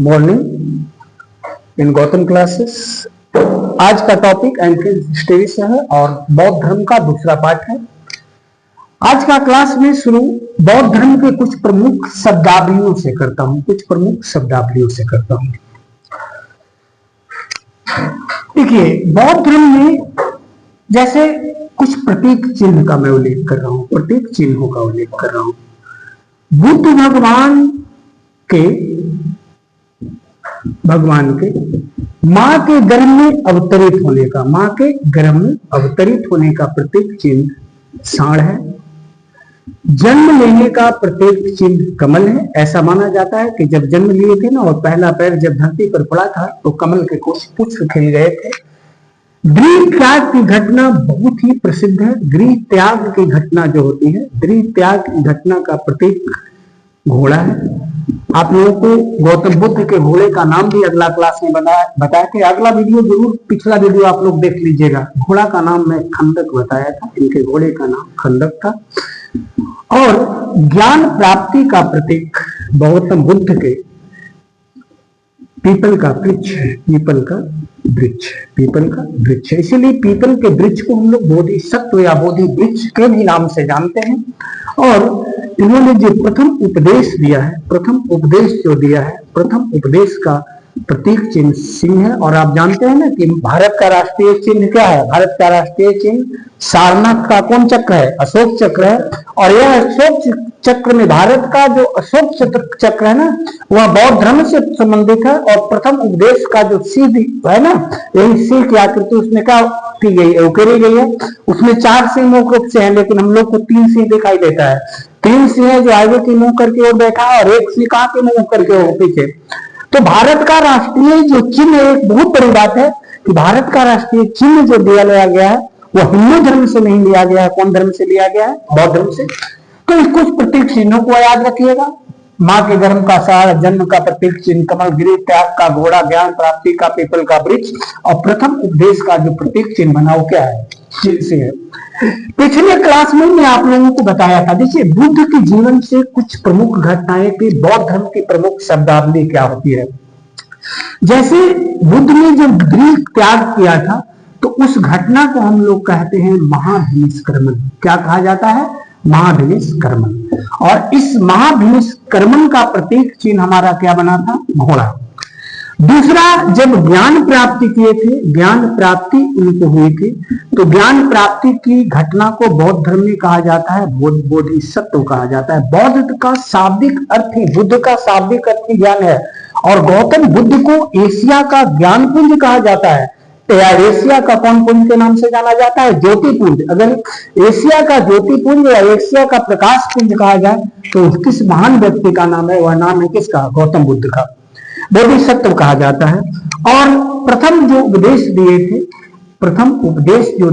Morning इन Gautam classes. आज का topic entrance history से है और बौद्ध धर्म का दूसरा पार्ट है। आज का क्लास में शुरू बौद्ध धर्म के कुछ प्रमुख शब्दावलियों से करता हूं। देखिए, बौद्ध धर्म में जैसे कुछ प्रतीक चिन्ह का मैं उल्लेख कर रहा हूं, प्रतीक चिन्हों का उल्लेख कर रहा हूं। बुद्ध भगवान के मां के गर्भ में अवतरित होने का प्रतीक चिन्ह सांड है। जन्म लेने का प्रतीक चिन्ह कमल है। ऐसा माना जाता है कि जब जन्म लिए थे ना और पहला पैर जब धरती पर पड़ा था तो कमल के कुछ पुष्प खिल गए थे। गृह त्याग की घटना बहुत ही प्रसिद्ध है। गृह त्याग की घटना जो होती है, गृह त्याग की घटना का प्रतीक घोड़ा है। आप लोगों को गौतम बुद्ध के घोड़े का नाम भी अगला क्लास में बताया थे। अगला वीडियो जरूर, पिछला वीडियो आप लोग देख लीजिएगा। घोड़ा का नाम मैं खंडक बताया था, इनके घोड़े का नाम खंडक था। और ज्ञान प्राप्ति का प्रतीक गौतम बुद्ध के पीपल का वृक्ष है। इसीलिए पीपल के वृक्ष को हम लोग बोधिसत्व या बोधि वृक्ष के भी नाम से जानते हैं। और इन्होंने जो प्रथम उपदेश दिया है, प्रथम उपदेश का प्रतीक चिन्ह सिंह है। और आप जानते हैं ना कि भारत का राष्ट्रीय चिन्ह क्या है? भारत का राष्ट्रीय चिन्ह सारनाथ का कौन चक्र है? अशोक चक्र है। और यह अशोक चक्र में भारत का जो अशोक चक्र है ना, वह बौद्ध धर्म से संबंधित है। और प्रथम उपदेश का जो सिंह है ना, यही सिंह की आकृति उसमें क्या की गई है, उकेरी गई है। उसमें 4 सिंह मुख्य रूप से है, लेकिन हम लोग को 3 सिंह दिखाई देता है। 3 सिंह है जो आगे की मुंह करके और बैठा है और 1 सिंह कहाँ के मुंह करके और पीछे। तो भारत का राष्ट्रीय जो चिन्ह, एक बहुत बड़ी बात है कि भारत का राष्ट्रीय चिन्ह जो दिया गया है वह हिंदू धर्म से नहीं लिया गया है। कौन धर्म से लिया गया है? बौद्ध धर्म से। तो इस कुछ प्रतीक चिन्हों को याद रखिएगा। मां के गर्भ का सार, जन्म का प्रतीक चिन्ह कमल, गृह त्याग का घोड़ा, ज्ञान प्राप्ति का पीपल का वृक्ष और प्रथम उपदेश का जो प्रतीक चिन्ह बना वो क्या है? से है। पिछले क्लास में मैं आप लोगों को बताया था, देखिए बुद्ध के जीवन से कुछ प्रमुख घटनाएं कि बौद्ध धर्म की प्रमुख शब्दावली क्या होती है। जैसे बुद्ध ने जब गृह त्याग किया था तो उस घटना को हम लोग कहते हैं महाभिनिष्क्रमण। क्या कहा जाता है? महाभिनिष्क्रमण। और इस महाभिनिष्क्रमण का प्रतीक चिन्ह हमारा क्या बना था? घोड़ा। दूसरा, जब ज्ञान प्राप्ति किए थे, ज्ञान प्राप्ति उनको हुई थी, तो ज्ञान प्राप्ति की घटना को बौद्ध धर्म में कहा जाता है बोधिसत्व कहा जाता है। बौद्ध का शाब्दिक अर्थ ही, बुद्ध का शाब्दिक अर्थ ही ज्ञान है। और गौतम बुद्ध को एशिया का ज्ञान पुंज कहा जाता है। एशिया का कौन पुंज के नाम से जाना जाता है? ज्योति पुंज। अगर एशिया का ज्योति पुंज या एशिया का प्रकाश पुंज कहा जाए तो किस महान व्यक्ति का नाम है? वह नाम है किसका? गौतम बुद्ध का। बोधिसत्व कहा जाता है। और प्रथम उपदेश जो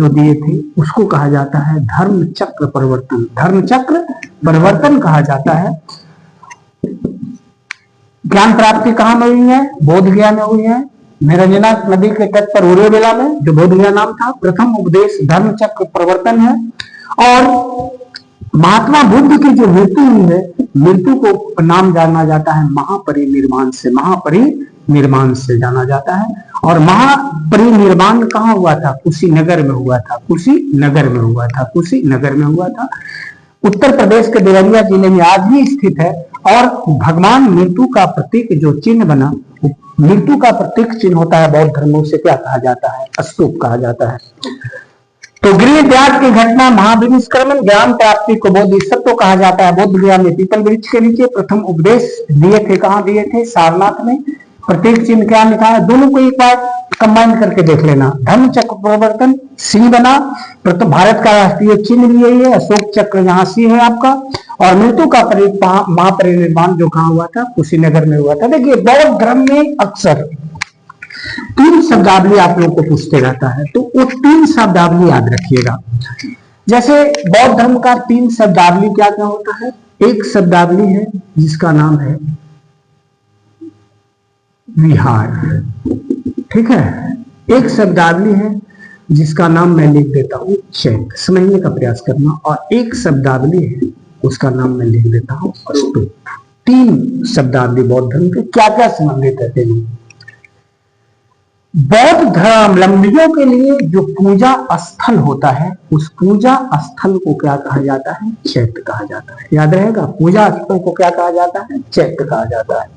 दिए थे उसको कहा जाता है धर्म चक्र परिवर्तन कहा जाता है। ज्ञान प्राप्ति कहाँ में हुई है? बोध गया में हुई है। निरंजना नदी के तट पर उरेबेला में, जो बोध गया नाम था। प्रथम उपदेश धर्म चक्र परिवर्तन है। और महात्मा बुद्ध की जो मृत्यु हुई है, मृत्यु को नाम जाना जाता है महापरिनिर्वाण से जाना जाता है। और महापरिनिर्वाण कहाँ हुआ था? कुशीनगर में हुआ था। उत्तर प्रदेश के देवरिया जिले में आज भी स्थित है। और भगवान मृत्यु का प्रतीक जो चिन्ह बना, मृत्यु का प्रतीक चिन्ह होता है बौद्ध धर्मों से क्या कहा जाता है? स्तूप कहा जाता है। तो गृह त्याग की घटना महाभिनिष्क्रमण, ज्ञान प्राप्ति को बोधिसत्व कहा जाता है। बोध गया में पीपल वृक्ष के नीचे प्रथम उपदेश दिए थे। कहाँ दिए थे? सारनाथ में। प्रतीक चिन्ह क्या लिखा है? दोनों को एक बार कंबाइन करके देख लेना। धर्म चक्र परिवर्तन सिंह बना। प्रथम भारत का राष्ट्रीय चिन्ह भी यही है, अशोक चक्र यहाँ सिंह है आपका। और मृत्यु का महापरिनिर्वाण जो कहाँ हुआ था? कुशीनगर में हुआ था। देखिए बौद्ध धर्म में अक्सर 3 शब्दावली आप लोगों को पूछते रहता है, तो वो 3 शब्दावली याद रखिएगा। जैसे बौद्ध धर्म का 3 शब्दावली क्या क्या होता है? एक शब्दावली है जिसका नाम है विहार, ठीक है। एक शब्दावली है जिसका नाम मैं लिख देता हूं चैत्य, समझने का प्रयास करना। और एक शब्दावली है उसका नाम मैं लिख देता हूं स्तूप। 3 शब्दावली बौद्ध धर्म के क्या क्या संबंधित है तीनों। बौद्ध धर्मावलंबियों के लिए जो पूजा स्थल होता है, उस पूजा स्थल को क्या कहा जाता है? चैत्य कहा जाता है। याद रहेगा, पूजा स्थल को क्या कहा जाता है? चैत्य कहा जाता है।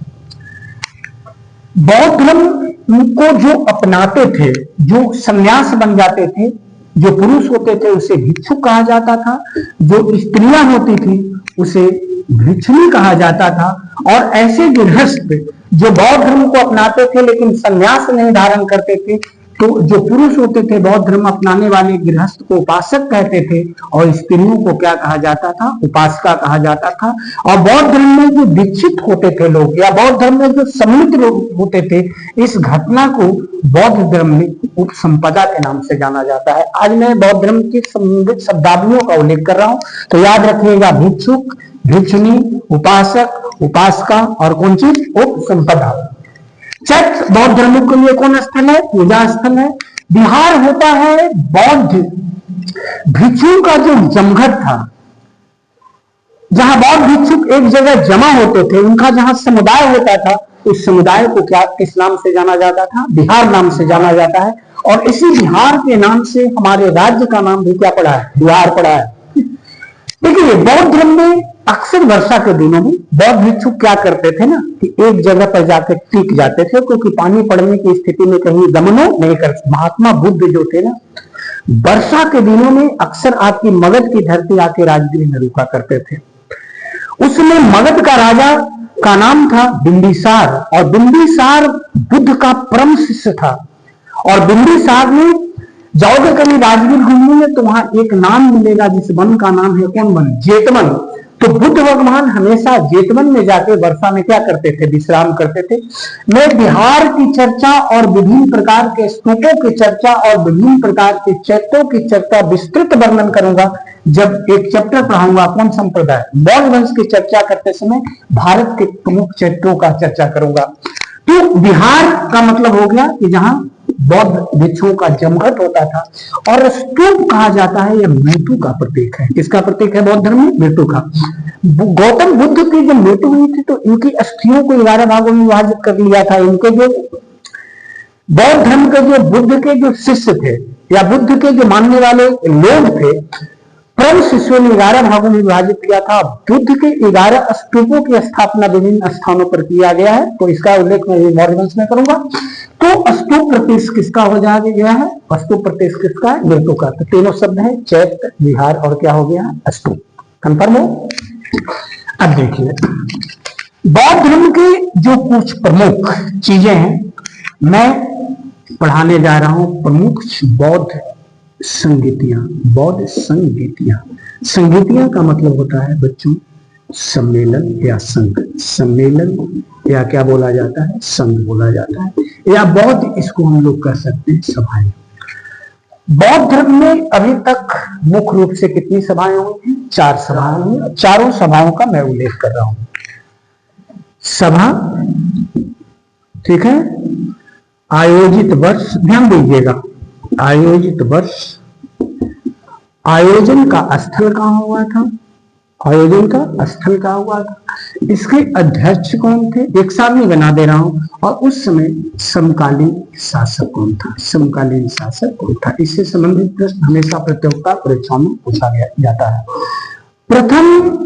बौद्ध धर्म को जो अपनाते थे, जो संन्यास बन जाते थे, जो पुरुष होते थे उसे भिक्षुक कहा जाता था, जो स्त्रियां होती थी उसे भिक्षुणी कहा जाता था। और ऐसे गृहस्थ जो बौद्ध धर्म को अपनाते थे लेकिन संन्यास नहीं धारण करते थे, तो जो पुरुष होते थे बौद्ध धर्म अपनाने वाले गृहस्थ को उपासक कहते थे, और स्त्रियों को क्या कहा जाता था? उपासका कहा जाता था। और बौद्ध धर्म में जो दीक्षित होते थे लोग, या बौद्ध धर्म में जो सम्मिलित लोग होते थे, इस घटना को बौद्ध धर्म में उपसंपदा के नाम से जाना जाता है। आज मैं बौद्ध धर्म की संबंधित शब्दावलियों का उल्लेख कर रहा हूं, तो याद रखिएगा, भिक्षुक, भिक्षुणी, उपासक, उपासका और कौन चीज? उपसंपदा। चैत्य बौद्ध धर्म के लिए कौन स्थल है? पूजा स्थल है। बिहार होता है बौद्ध भिक्षुओं का जो जमघट था, जहां बौद्ध भिक्षुक एक जगह जमा होते थे, उनका जहां समुदाय होता था, उस समुदाय को क्या किस नाम से जाना जाता था? बिहार नाम से जाना जाता है। और इसी बिहार के नाम से हमारे राज्य का नाम भी क्या पड़ा है? बिहार पड़ा है। देखिए, बौद्ध धर्म में अक्सर वर्षा के दिनों में बौद्ध भिक्षुक क्या करते थे ना, कि एक जगह पर जाकर टिक जाते थे, क्योंकि पानी पड़ने की स्थिति में कहीं गमनो नहीं करते। महात्मा बुद्ध जो थे ना, वर्षा के दिनों में अक्सर आपकी मगध की धरती आके राजगृह में रुका करते थे। उसमें मगध का राजा का नाम था बिंबिसार, और बिंबिसार बुद्ध का परम शिष्य था। और बिंबिसार में जाओगे कभी राजगीर घूमने में तो वहां एक नाम मिलेगा, जिस वन का नाम है कौन वन? जेतवन। तो बुद्ध भगवान हमेशा जेतवन में जाके वर्षा में क्या करते थे? विश्राम करते थे। मैं बिहार की चर्चा और विभिन्न प्रकार के स्तूपों की चर्चा और विभिन्न प्रकार के चैत्यों की चर्चा विस्तृत वर्णन करूंगा जब एक चैप्टर पढ़ाऊंगा कौन संप्रदाय, बौद्ध वंश की चर्चा करते समय भारत के प्रमुख चैत्यों का चर्चा करूंगा। तो बिहार का मतलब हो गया कि जहां बौद्ध भिक्षुओं का जमघट होता था। और स्तूप कहा जाता है, यह मृत्यु का प्रतीक है। किसका प्रतीक है बौद्ध धर्म में? मृत्यु का। गौतम बुद्ध की जब मृत्यु हुई थी तो इनकी अस्थियों को 11 भागों में विभाजित कर लिया था। इनके जो बौद्ध धर्म के जो बुद्ध के जो शिष्य थे, या बुद्ध के जो मानने वाले लोग थे, परम शिष्यों ने 11 भागों में विभाजित किया था। बुद्ध के 11 स्तूपों की स्थापना विभिन्न स्थानों पर किया गया है, तो इसका उल्लेख मैं बौद्ध वंश में करूंगा। तो स्तूप प्रतीक किसका हो गया है? स्तूप प्रतीक किसका है? मृत्यु का। तो तीनों शब्द है, चैत्य, विहार और क्या हो गया? स्तूप। कंफर्म हो? अब देखिए, बौद्ध धर्म के जो कुछ प्रमुख चीजें हैं मैं पढ़ाने जा रहा हूं। प्रमुख बौद्ध संगीतियां, बौद्ध संगीतियां। संगीतियां का मतलब होता है बच्चों सम्मेलन या संघ। सम्मेलन या क्या बोला जाता है? संघ बोला जाता है, या बौद्ध इसको हम लोग कह सकते हैं सभाएं। बौद्ध धर्म में अभी तक मुख्य रूप से कितनी सभाएं हुई हैं? 4 सभाएं हुई। चारों सभाओं का मैं उल्लेख कर रहा हूं। सभा, ठीक है, आयोजित वर्ष, ध्यान दीजिएगा, आयोजित वर्ष, आयोजन का स्थल कहां हुआ था? आयोजन का स्थल कहां हुआ था? इसके अध्यक्ष कौन थे? एक साथ नहीं बना दे रहा हूं। और उस समय समकालीन शासक कौन था? समकालीन शासक कौन था? इससे संबंधित प्रश्न हमेशा प्रतियोगिता परीक्षाओं में पूछा जाता है। प्रथम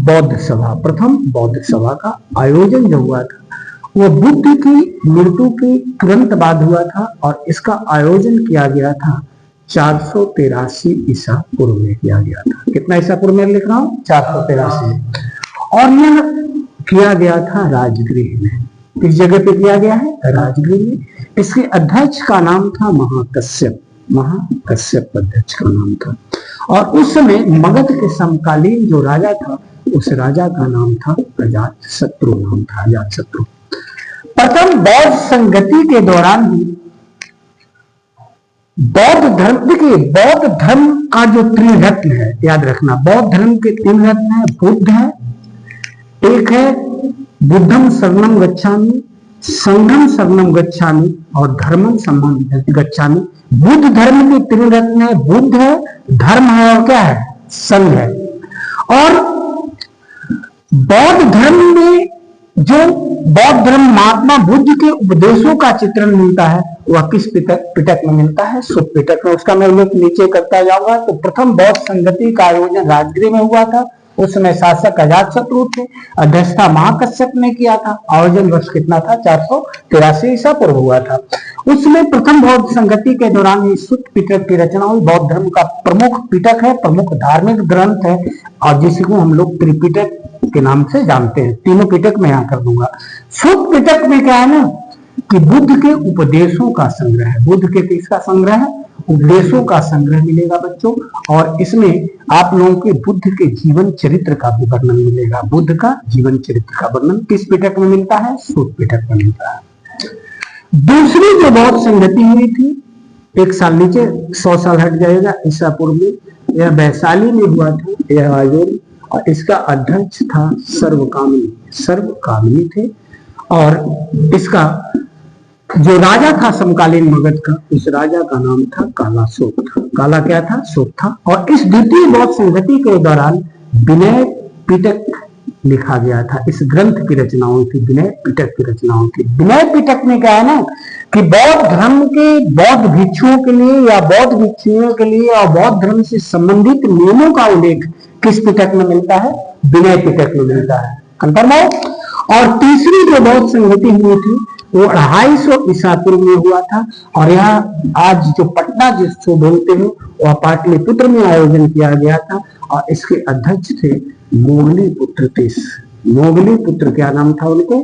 बौद्ध सभा का आयोजन जो हुआ था वो बुद्ध की मृत्यु के तुरंत बाद हुआ था, और इसका आयोजन किया गया था 483 ईसा पूर्व में किया गया था। कितना ईसा पूर्व में लिख रहा हूं? 483। और यह किया गया था राजगृह में। किस जगह पे किया गया है? राजगृह में। इसके अध्यक्ष का नाम था महाकश्यप। महाकश्यप अध्यक्ष का नाम था। और उस समय मगध के समकालीन जो राजा था, उस राजा का नाम था अजातशत्रु नाम था, अजातशत्रु। प्रथम बौद्ध संगति के दौरान ही बौद्ध धर्म, देखिए बौद्ध धर्म का जो त्रिरत्न है, याद रखना, बौद्ध धर्म के 3 रत्न है। बुद्ध है, एक है बुद्धम शरणम गच्छामि, संघम शरणम गच्छामि और धर्मम शरणम गच्छामि। बुद्ध धर्म के 3 रत्न है, बुद्ध है, धर्म है और क्या है? संघ है। और बौद्ध धर्म में जो बौद्ध धर्म महात्मा बुद्ध के उपदेशों का चित्रण मिलता है वह किस पिटक में मिलता है? सुत्त पिटक में। उसका मैं उल्लेख नीचे करता जाऊंगा। तो प्रथम बौद्ध संगति का आयोजन राजगृह में हुआ था। उस समय शासक अजातशत्रु थे। अध्यक्षता महाकश्यप ने किया था। आयोजन वर्ष कितना था? 483 ईसा पूर्व हुआ था। उसमें प्रथम बौद्ध संगति के दौरान ही सुत्त पिटक की रचना हुई। बौद्ध धर्म का प्रमुख पिटक है, प्रमुख धार्मिक ग्रंथ है, और जिसको हम लोग त्रिपिटक के नाम से जानते हैं। तीनों पिटक में यहाँ कर दूंगा। सुत्त पिटक में क्या है ना कि बुद्ध के उपदेशों का संग्रह है। बुद्ध के किसका संग्रह है? उपदेशों का संग्रह मिलेगा बच्चों। और इसमें आप लोगों के बुद्ध के जीवन चरित्र का भी वर्णन मिलेगा। बुद्ध का जीवन चरित्र का वर्णन किस पिटक में मिलता है? सुत्त पिटक में मिलता है। दूसरी जो बौद्ध संगति हुई थी, एक साल नीचे 100 साल हट जाएगा ईसा पूर्व में, यह वैशाली में हुआ था यह आयोजन, और इसका अध्यक्ष था सर्वकामिनी। सर्वकामिनी थे। और इसका जो राजा था समकालीन मगध का, उस राजा का नाम था काला शोक था। काला क्या था? शोक था। और इस द्वितीय बौद्ध संगति के दौरान विनय पिटक लिखा गया था। इस ग्रंथ की रचना हुई थी, विनय पिटक की रचना हुई थी। विनय पिटक में क्या है ना कि बौद्ध धर्म के बौद्ध भिक्षुओं के लिए या बौद्ध भिक्षुओं के लिए और बौद्ध धर्म से संबंधित नियमों का उल्लेख किस पिटक में मिलता है? विनय पिटक में मिलता है। कंफर्म है? और तीसरी जो बौद्ध संगति हुई थी वो 250 ईसा पूर्व में हुआ था। और यहाँ आज जो पटना जिसको बोलते हैं वह पाटलिपुत्र में आयोजन किया गया था। और इसके अध्यक्ष थे मोगली पुत्र तीस। मोगली पुत्र क्या नाम था उनको?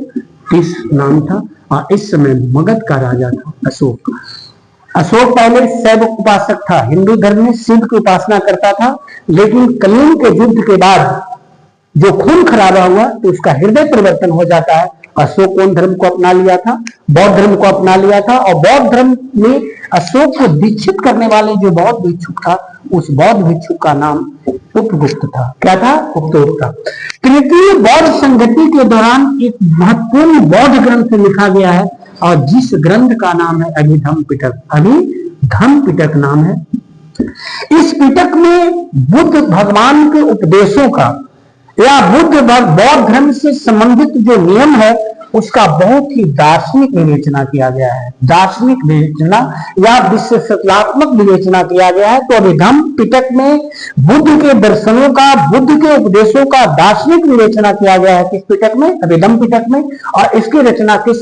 तीस नाम था। और इस समय मगध का राजा था अशोक। अशोक पहले शैव उपासक था। हिंदू धर्म में शिव की उपासना करता था, लेकिन कलिंग के युद्ध के बाद जो खून खराबा हुआ तो उसका हृदय परिवर्तन हो जाता है। अशोक कौन धर्म को अपना लिया था? बौद्ध धर्म को अपना लिया था। और बौद्ध धर्म में अशोक को दीक्षित करने वाले जो बौद्ध भिक्षुक था, उस बौद्ध भिक्षुक का नाम उपगुप्त था। क्या था? उपगुप्त था। तृतीय बौद्ध संगति के दौरान एक महत्वपूर्ण बौद्ध ग्रंथ लिखा गया है, और जिस ग्रंथ का नाम है अभिधम्म पिटक। अभिधम्म पिटक नाम है। इस पिटक में बुद्ध भगवान के उपदेशों का या बौद्ध धर्म से संबंधित जो नियम है उसका बहुत ही दार्शनिक विवेचना किया गया है। दार्शनिक विवेचना या विश्लेषणात्मक विवेचना किया गया है। तो अभिधम्म पिटक में बुद्ध के दर्शनों का, बुद्ध के उपदेशों का दार्शनिक विवेचना किया गया है। किस पिटक में? अभिधम्म पिटक में। और इसकी रचना किस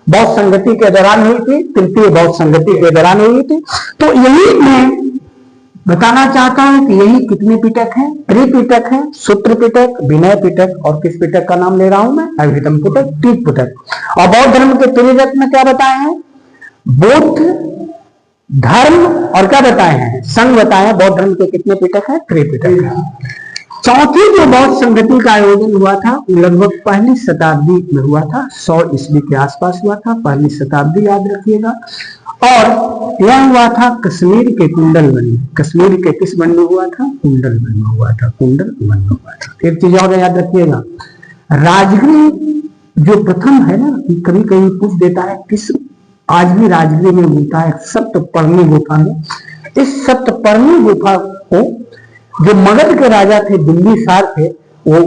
बौद्ध संगति के दौरान हुई थी? तृतीय बौद्ध संगति के दौरान हुई थी। तो यही मैं बताना चाहता हूं कि यही कितने पिटक हैं? त्रिपिटक है, सूत्र पिटक, विनय पिटक, और किस पिटक का नाम ले रहा हूं मैं? अभिधम्म पिटक, तीन पिटक। और बौद्ध धर्म के त्रिरत्न में क्या बताए हैं? बुद्ध, धर्म और क्या बताए हैं? संघ बताए हैं। बौद्ध धर्म के कितने पिटक है? त्रिपिटक है। चौथी जो बौद्ध संगति का आयोजन हुआ था लगभग पहली शताब्दी में हुआ था। 100 ईस्वी के आसपास हुआ था। पहली शताब्दी याद रखिएगा। और यह हुआ था कश्मीर के कुंडल वन में। कश्मीर के किस वन में हुआ था? कुंडल वन में हुआ था। कुंडल वन में हुआ था। एक चीज और याद रखिएगा, राजगृह जो प्रथम है ना, कभी कभी पूछ देता है किस, आज भी राजगृह में होता है सप्तपर्णी गुफा में। इस सप्तपर्णी गुफा को जो मगध के राजा थे, बिंबिसार थे, वो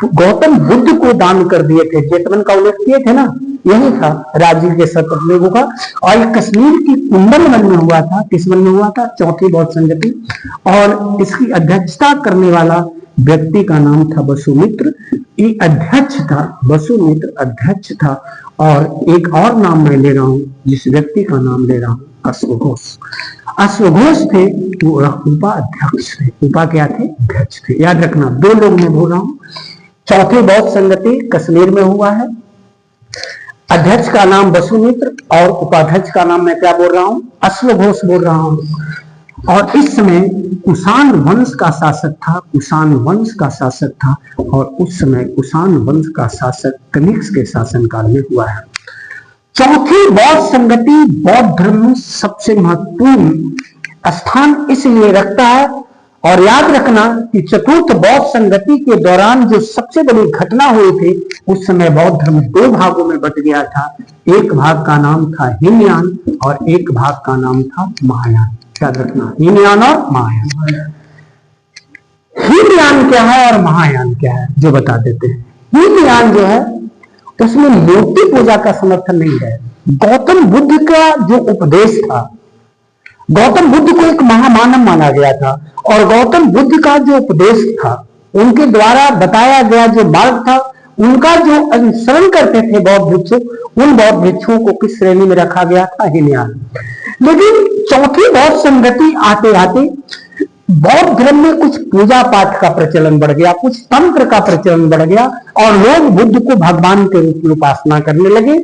गौतम बुद्ध को दान कर दिए थे। जेतवन का उल्लेख किए थे ना, यही था राजगीर के सप्तपर्णी गुफा। और कश्मीर की कुंडल वन में हुआ था। किस वन में हुआ था? चौथी बौद्ध संगति। और इसकी अध्यक्षता करने वाला व्यक्ति का नाम था वसुमित्र। ये अध्यक्ष था, वसुमित्र अध्यक्ष था। और एक और नाम मैं ले रहा हूं, जिस व्यक्ति का नाम ले रहा हूं, अश्वघोष। अश्वघोष थे, वो उपाध्यक्ष थे। उपा क्या थे? अध्यक्ष थे। याद रखना, दो लोग मैं बोल रहा हूं। चौथी बौद्ध संगति कश्मीर में हुआ है। अध्यक्ष का नाम वसुमित्र और उपाध्यक्ष का नाम मैं क्या बोल रहा हूं? अश्वघोष बोल रहा हूं। और इस समय कुषाण वंश का शासक था। कुषाण वंश का शासक था। और उस समय कुषाण वंश का शासक कनिष्क के शासनकाल में हुआ है। चौथी बौद्ध संगति बौद्ध धर्म में सबसे महत्वपूर्ण स्थान इसलिए रखता है। और याद रखना कि चतुर्थ बौद्ध संगति के दौरान जो सबसे बड़ी घटना हुई थी, उस समय बौद्ध धर्म दो भागों में बट गया था। एक भाग का नाम था हीनयान और एक भाग का नाम था महायान। याद रखना, हीनयान और महायान। हीनयान क्या है और महायान क्या है, जो बता देते हैं। हीनयान जो है उसमें मूर्ति पूजा का समर्थन नहीं है। गौतम बुद्ध का जो उपदेश था, गौतम बुद्ध को एक महामानव माना गया था, और गौतम बुद्ध का जो उपदेश था, उनके द्वारा बताया गया जो मार्ग था, उनका जो अनुसरण करते थे बौद्ध भिक्षु, उन बौद्ध भिक्षुओं को किस श्रेणी में रखा गया था? हीनयान। लेकिन चौथी बौद्ध संगति आते आते बौद्ध धर्म में कुछ पूजा पाठ का प्रचलन बढ़ गया, कुछ तंत्र का प्रचलन बढ़ गया, और लोग बुद्ध को भगवान के रूप में उपासना करने लगे।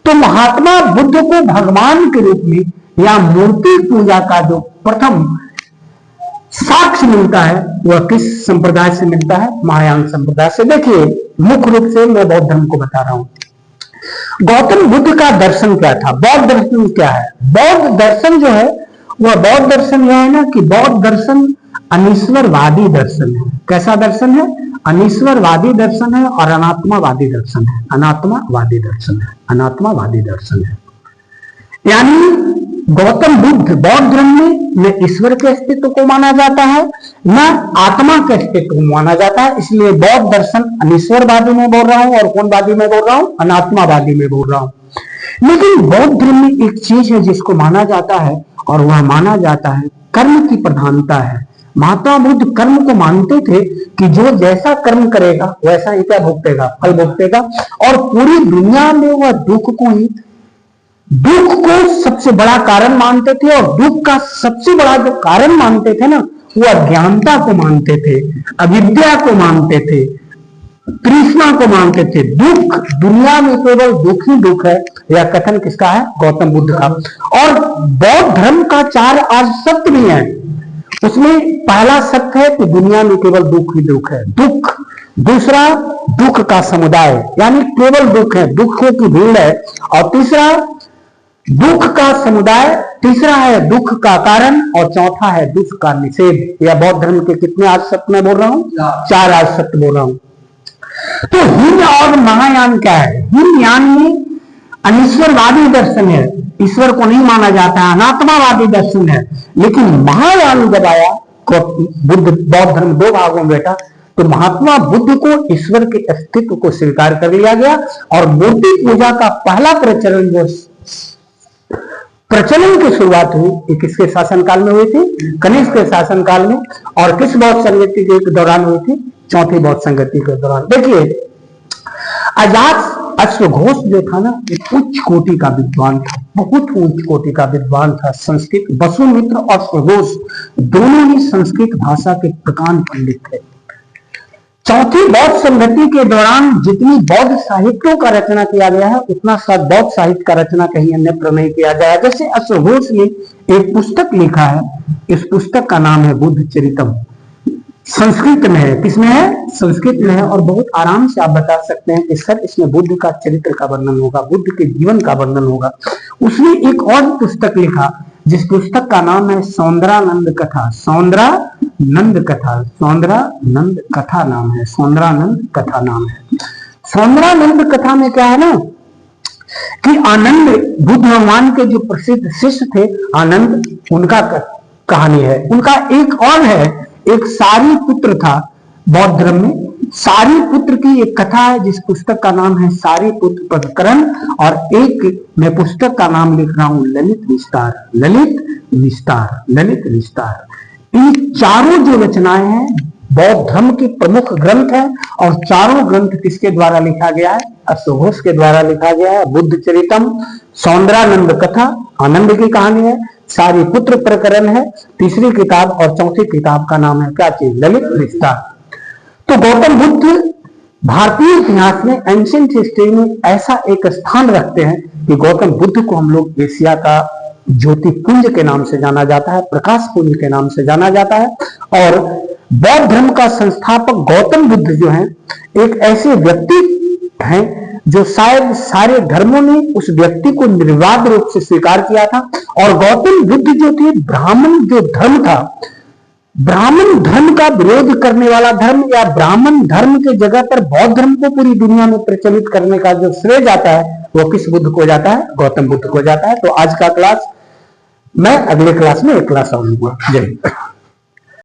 तो महात्मा बुद्ध को भगवान के रूप में या मूर्ति पूजा का जो प्रथम साक्ष्य मिलता है वह किस संप्रदाय से मिलता है? महायान संप्रदाय से। देखिए, मुख्य रूप से मैं बौद्ध धर्म को बता रहा हूं। गौतम बुद्ध का दर्शन क्या था? बौद्ध दर्शन क्या है? बौद्ध दर्शन जो है वह बौद्ध दर्शन यह है ना कि बौद्ध दर्शन अनीश्वरवादी दर्शन है। कैसा दर्शन है? अनीश्वरवादी दर्शन है और अनात्मावादी दर्शन है। अनात्मावादी दर्शन है, अनात्मावादी दर्शन है। यानी गौतम बुद्ध बौद्ध धर्म में न ईश्वर के अस्तित्व को माना जाता है, न आत्मा के अस्तित्व को माना जाता है। इसलिए बौद्ध दर्शन अनीश्वरवादी में बोल रहा हूं, और कौन वादी में बोल रहा हूं? अनात्मावादी में बोल रहा हूं। लेकिन बौद्ध धर्म में एक चीज है जिसको माना जाता है, और वह माना जाता है कर्म की प्रधानता है। महात्मा बुद्ध कर्म को मानते थे कि जो जैसा कर्म करेगा वैसा ही क्या भुगतेगा? फल भुगतेगा। और पूरी दुनिया में वह दुख को सबसे बड़ा कारण मानते थे, और दुख का सबसे बड़ा जो कारण मानते थे ना, वो अज्ञानता को मानते थे, अविद्या को मानते थे, तृष्णा को मानते थे। दुख, दुनिया में केवल दुख ही दुख है, यह कथन किसका है? गौतम बुद्ध का। और बौद्ध धर्म का 4 आज सत्य भी है। उसमें पहला सत्य है कि दुनिया में केवल दुख ही दुख है, दुख। दूसरा, दुख का समुदाय, यानी केवल दुख है, दुखों की भीड़ है। और तीसरा, दुख का समुदाय। तीसरा है दुख का कारण, और चौथा है दुख का निषेध। या बौद्ध धर्म के कितने आज सत्य मैं बोल रहा हूं? 4 आज सत्य बोल रहा हूं। तो हीन और महायान क्या है? हीनयान में अनीश्वरवादी दर्शन है, ईश्वर को नहीं माना जाता है, अनात्मावादी दर्शन है। लेकिन महायान जब आया, बुद्ध बौद्ध धर्म 2 भागों में बैठा, तो महात्मा बुद्ध को ईश्वर के अस्तित्व को स्वीकार कर लिया गया। और मूर्ति पूजा का पहला प्रचलन की शुरुआत हुई, ये किसके शासनकाल में हुई थी? कनिष्क के शासनकाल में। और किस बौद्ध संगति के दौरान हुई थी? चौथी बौद्ध संगति के दौरान। देखिए, अजात अश्वघोष जो था ना, एक उच्च कोटि का विद्वान था, बहुत उच्च कोटि का विद्वान था। संस्कृत, वसुमित्र और अश्वघोष दोनों ही संस्कृत भाषा के प्रकांड पंडित थे। चौथी बौद्ध संगति के दौरान जितनी बौद्ध साहित्यों का रचना किया गया है, उतना शायद बौद्ध साहित्य का रचना कहीं अन्य पर नहीं किया गया। जैसे अश्वघोष ने एक पुस्तक लिखा है, इस पुस्तक का नाम है बुद्ध चरितम। संस्कृत में है। किसमें है? संस्कृत में है। और बहुत आराम से आप बता सकते हैं कि सर इसमें बुद्ध का चरित्र का वर्णन होगा, बुद्ध के जीवन का वर्णन होगा। उसने एक और पुस्तक लिखा, जिस पुस्तक का नाम है सौंदरानंद कथा। सौंदरानंद कथा, सौंदरानंद कथा नाम है, सौंदरानंद कथा नाम है। सौंदरानंद कथा में क्या है ना कि आनंद, बुद्ध भगवान के जो प्रसिद्ध शिष्य थे आनंद, उनका कहानी है। उनका एक और है, एक सारी पुत्र था बौद्ध धर्म में। सारी पुत्र की एक कथा है, जिस पुस्तक का नाम है सारी पुत्र प्रकरण। और एक मैं पुस्तक का नाम लिख रहा हूं ललित विस्तार, ललित विस्तार, ललित विस्तार। इन चारों जो रचनाएं हैं बौद्ध धर्म के प्रमुख ग्रंथ है। और चारों ग्रंथ किसके द्वारा लिखा गया है? अश्वघोष के द्वारा लिखा गया है। बुद्ध चरितम, सौंदरानंद कथा आनंद की कहानी है, सारी पुत्र प्रकरण है तीसरी किताब, और चौथी किताब का नाम है क्या चीज? ललित विस्तार। तो गौतम बुद्ध भारतीय इतिहास में, एंशिएंट हिस्ट्री में ऐसा एक स्थान रखते हैं कि गौतम बुद्ध को हम लोग एशिया का ज्योतिपुंज के नाम से जाना जाता है, प्रकाश पुंज के नाम से जाना जाता है। और बौद्ध धर्म का संस्थापक गौतम बुद्ध जो है, एक ऐसे व्यक्ति हैं जो शायद सारे धर्मों ने उस व्यक्ति को निर्विवाद रूप से स्वीकार किया था। और गौतम बुद्ध जो थे, ब्राह्मण जो धर्म था, ब्राह्मण धर्म का विरोध करने वाला धर्म, या ब्राह्मण धर्म के जगह पर बौद्ध धर्म को पूरी दुनिया में प्रचलित करने का जो श्रेय जाता है वो किस बुद्ध को जाता है? गौतम बुद्ध को जाता है। तो आज का क्लास मैं अगले क्लास में एक क्लास और लूंगा। जय हिंद।